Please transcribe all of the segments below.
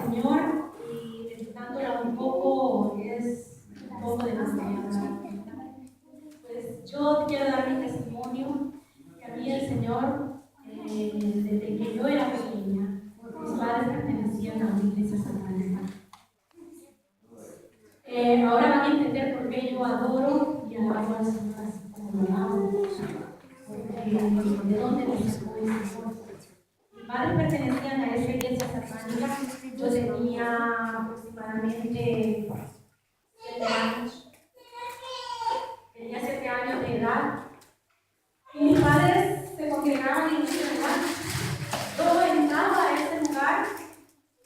Señor y meditándola un poco es un poco demasiado. Pues yo quiero dar mi testimonio que a mí el Señor, desde que yo era pequeña, mis padres pertenecían a una iglesia satánica. Ahora van a entender por qué yo adoro y alabo al Señor así como lo amo, porque de dónde me sacó ese amor. Mis padres pertenecían a esa iglesia satánica. Yo tenía aproximadamente 7 años. Tenía 7 años de edad. Y mis padres se congregaban en ese lugar. Yo entraba a ese lugar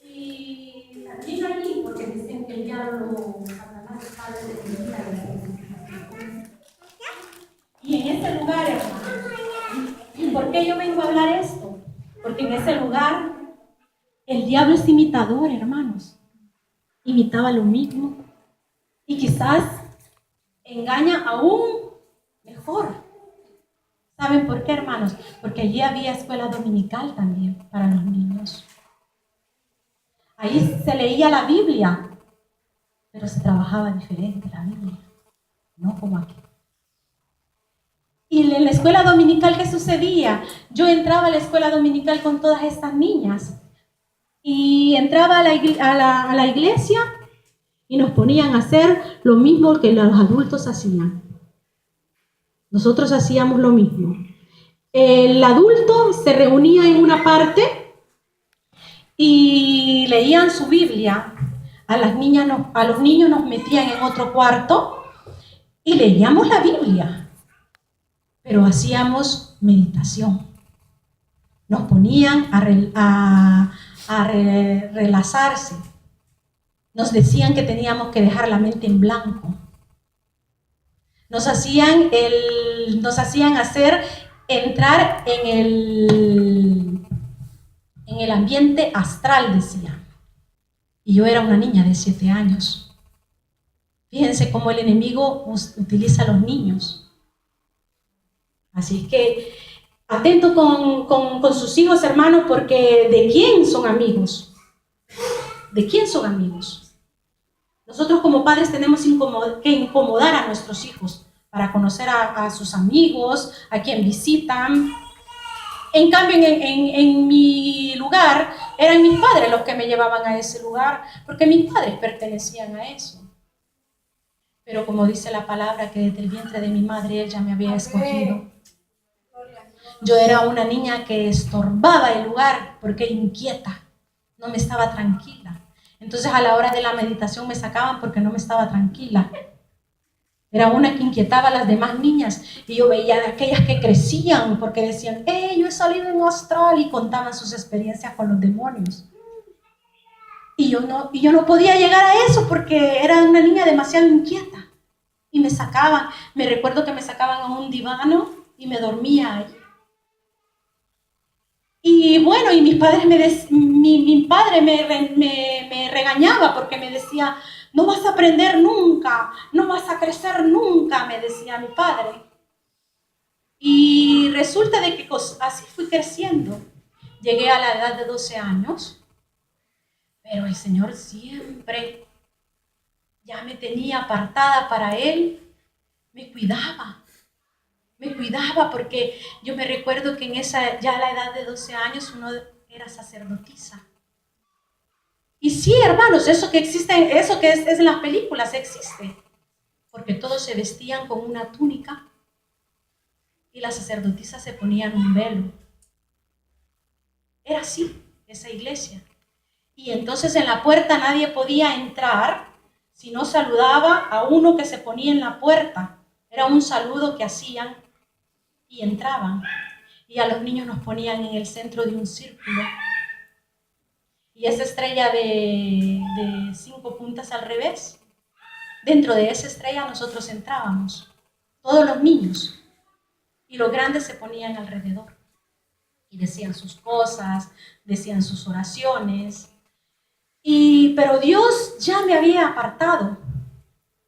y también allí, porque dicen que el diablo, Satanás, es padre de mentira. Y en ese lugar, hermano, ¿y por qué yo vengo a hablar esto? Porque en ese lugar el diablo es imitador, hermanos. Imitaba lo mismo. Y quizás engaña aún mejor. ¿Saben por qué, hermanos? Porque allí había escuela dominical también para los niños. Ahí se leía la Biblia, pero se trabajaba diferente la Biblia, no como aquí. Y en la escuela dominical, ¿qué sucedía? Yo entraba a la escuela dominical con todas estas niñas y entraba a la iglesia y nos ponían a hacer lo mismo que los adultos hacían. Nosotros hacíamos lo mismo. El adulto se reunía en una parte y leían su Biblia. A los niños nos metían en otro cuarto y leíamos la Biblia. Pero hacíamos meditación. Nos ponían a relajarse. Nos decían que teníamos que dejar la mente en blanco. Nos hacían entrar en el ambiente astral, decían. Y yo era una niña de 7 años. Fíjense cómo el enemigo utiliza a los niños. Así que atento con sus hijos, hermanos, porque ¿de quién son amigos? ¿De quién son amigos? Nosotros como padres tenemos que incomodar a nuestros hijos para conocer a sus amigos, a quien visitan. En cambio, en mi lugar, eran mis padres los que me llevaban a ese lugar, porque mis padres pertenecían a eso. Pero como dice la palabra, que desde el vientre de mi madre ella me había escogido. Yo era una niña que estorbaba el lugar porque inquieta, no me estaba tranquila. Entonces a la hora de la meditación me sacaban porque no me estaba tranquila. Era una que inquietaba a las demás niñas y yo veía de aquellas que crecían porque decían, yo he salido en astral y contaban sus experiencias con los demonios. Y yo no podía llegar a eso porque era una niña demasiado inquieta. Y me sacaban, me recuerdo que me sacaban a un divano y me dormía ahí. Y bueno, y mi padre me regañaba porque me decía, no vas a aprender nunca, no vas a crecer nunca, me decía mi padre. Y resulta de que así fui creciendo. Llegué a la edad de 12 años, pero el Señor siempre ya me tenía apartada para Él, me cuidaba porque yo me recuerdo que ya a la edad de 12 años uno era sacerdotisa. Y sí, hermanos, eso que existe, eso que es en las películas existe, porque todos se vestían con una túnica y las sacerdotisas se ponían un velo. Era así, esa iglesia. Y entonces en la puerta nadie podía entrar si no saludaba a uno que se ponía en la puerta. Era un saludo que hacían y entraban. Y a los niños nos ponían en el centro de un círculo. Y esa estrella de 5 puntas al revés, dentro de esa estrella nosotros entrábamos, todos los niños. Y los grandes se ponían alrededor. Y decían sus cosas, decían sus oraciones. Pero Dios ya me había apartado.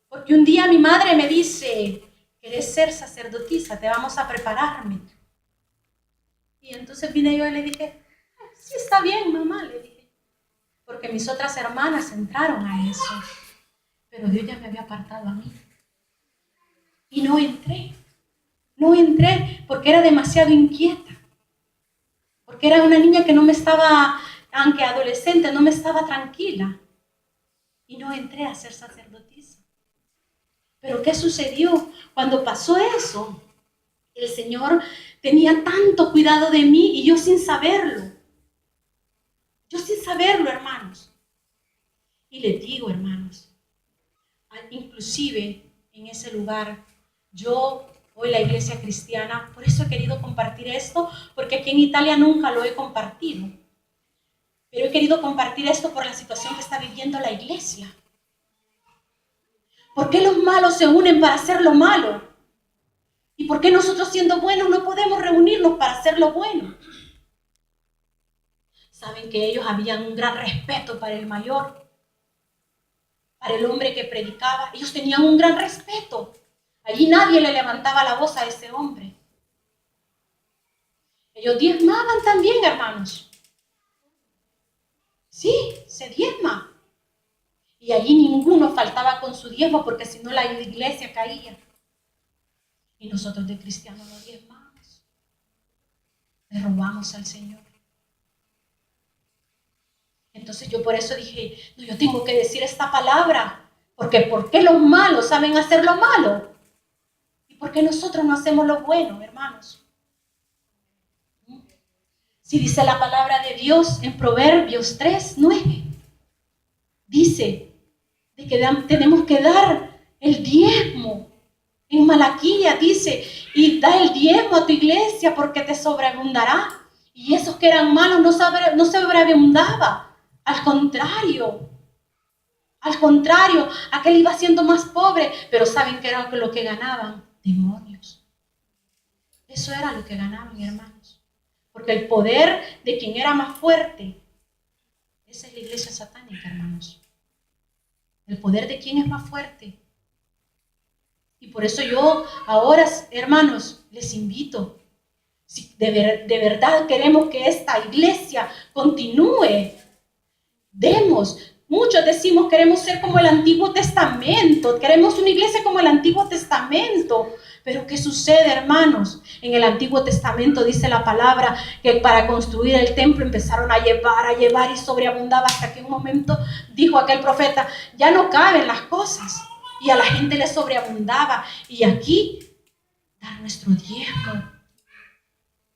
Porque un día mi madre me dice, ¿querés ser sacerdotisa? Te vamos a prepararme. Y entonces vine yo y le dije, sí, está bien, mamá, le dije. porque mis otras hermanas entraron a eso. Pero Dios ya me había apartado a mí. Y no entré porque era demasiado inquieta. Porque era una niña que no me estaba, aunque adolescente, no me estaba tranquila. Y no entré a ser sacerdotisa. Pero ¿qué sucedió? Cuando pasó eso, el Señor tenía tanto cuidado de mí y yo sin saberlo. Hermanos. Y les digo, hermanos, inclusive en ese lugar, hoy la iglesia cristiana, por eso he querido compartir esto, porque aquí en Italia nunca lo he compartido. Pero he querido compartir esto por la situación que está viviendo la iglesia. ¿Por qué los malos se unen para hacer lo malo? ¿Y por qué nosotros siendo buenos no podemos reunirnos para hacer lo bueno? Saben que ellos habían un gran respeto para el mayor, para el hombre que predicaba. Ellos tenían un gran respeto. Allí nadie le levantaba la voz a ese hombre. Ellos diezmaban también, hermanos. Sí, se diezma. Y allí ninguno faltaba con su diezmo, porque si no la iglesia caía. Y nosotros de cristianos no diezmamos. Le robamos al Señor. Entonces yo por eso dije, no, yo tengo que decir esta palabra. Porque ¿por qué los malos saben hacer lo malo? ¿Y por qué nosotros no hacemos lo bueno, hermanos? Si dice la palabra de Dios en Proverbios 3:9, dice de que tenemos que dar el diezmo. En Malaquías dice, y da el diezmo a tu iglesia porque te sobreabundará. Y esos que eran malos no sobreabundaba. Al contrario, aquel iba siendo más pobre, pero ¿saben qué era lo que ganaban? Demonios. Eso era lo que ganaban, hermanos. Porque el poder de quien era más fuerte, esa es la iglesia satánica, hermanos. El poder de quien es más fuerte. Y por eso yo ahora, hermanos, les invito, si de verdad queremos que esta iglesia continúe, muchos decimos queremos ser como el Antiguo Testamento, queremos una iglesia como el Antiguo Testamento. Pero ¿qué sucede, hermanos? En el Antiguo Testamento dice la palabra que para construir el templo empezaron a llevar y sobreabundaba hasta que en un momento dijo aquel profeta, ya no caben las cosas. Y a la gente le sobreabundaba. Y aquí, dar nuestro diezmo,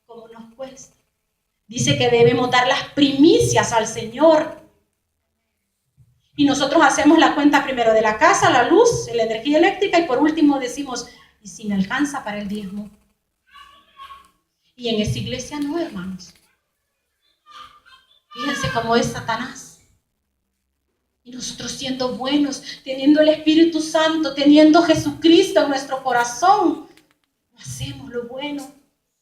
como nos cuesta. Dice que debemos dar las primicias al Señor. Y nosotros hacemos la cuenta primero de la casa, la luz, la energía eléctrica y por último decimos, ¿y si me alcanza para el diezmo? Y en esta iglesia no, hermanos. Fíjense cómo es Satanás. Y nosotros siendo buenos, teniendo el Espíritu Santo, teniendo Jesucristo en nuestro corazón, no hacemos lo bueno.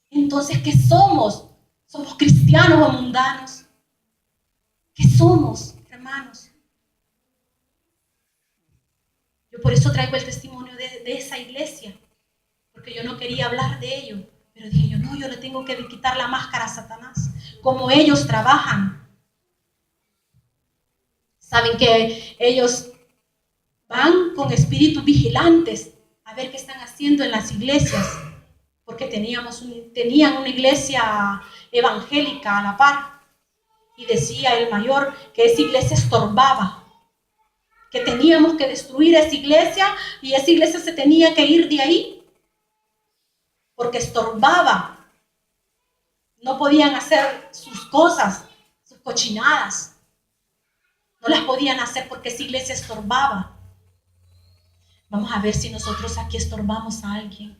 Entonces, ¿qué somos? ¿Somos cristianos o mundanos? ¿Qué somos, hermanos? Yo por eso traigo el testimonio de esa iglesia, porque yo no quería hablar de ello, pero dije yo, no, yo le tengo que quitar la máscara a Satanás, como ellos trabajan. Saben que ellos van con espíritus vigilantes a ver qué están haciendo en las iglesias, porque tenían una iglesia evangélica a la par, y decía el mayor que esa iglesia estorbaba, que teníamos que destruir esa iglesia y esa iglesia se tenía que ir de ahí porque estorbaba. No podían hacer sus cosas, sus cochinadas. No las podían hacer porque esa iglesia estorbaba. Vamos a ver si nosotros aquí estorbamos a alguien.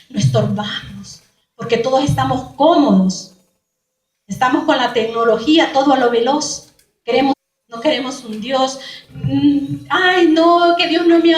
No estorbamos porque todos estamos cómodos. Estamos con la tecnología, todo a lo veloz. No queremos un Dios, ay no, que Dios no me